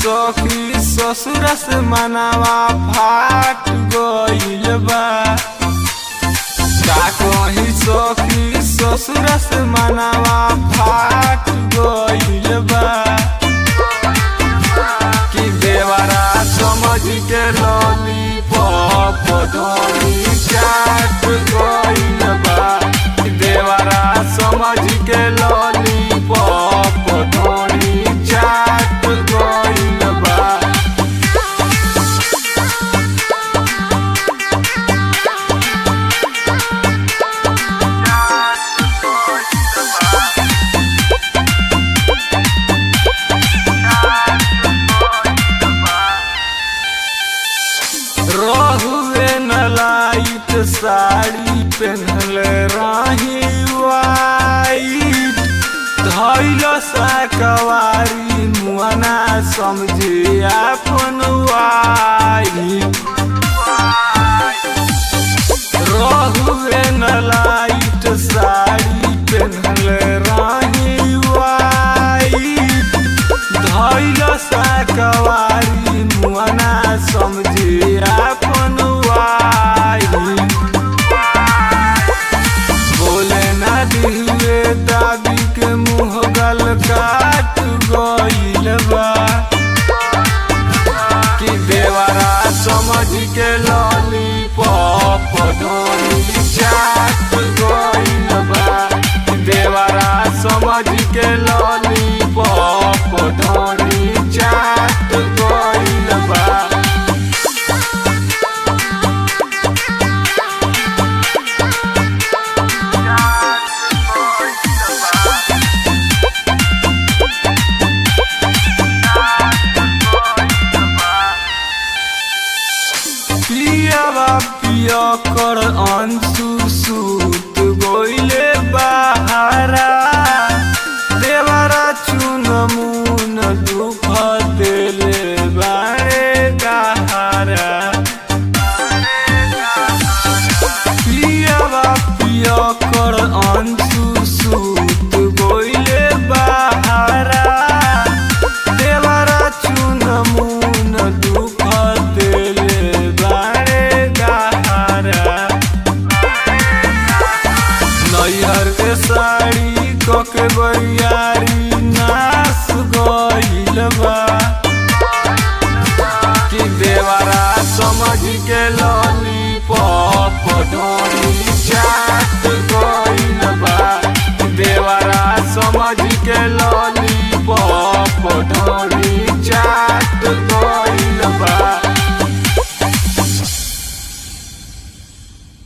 सखी ससुर से मनवा फाट गइल बा। का कही सखी ससुर से मनवा फाट गइल बा। कि देवरा समझ के लॉलीपॉप धोनी चाट गइल बा। कि देवरा समझ के लॉलीपॉप धोनी चाट गइल बा। रहुए न लाइट साड़ी पहनल रही वाइट। धैल सा कवारी मुआना समझे अपन वाइट। रहुए न लाइट साड़ी पहनल रही वाइट। धैल सा कवारी मुआना समझे अपन वाइट। बोले ना दिहुए दादी के मुँह गल काट गइल बा। कि देवरा समझ के लॉलीपॉप धोनी चाट गइल बा। कि देवरा समझ के लॉलीपॉप धोनी चाट गइल बा। पियावा पिया कर अंशु सूत गइले बहारा। देवरा चुन मुन दुख देले बारे गहारा। पियावा पिया कर अंशु सूत गइले बहारा। देवरा चुन मुन दुख देले नैहर के साड़ी कके बरियारी नास गइल बा। कि देवरा समझ के लॉलीपॉप धोनी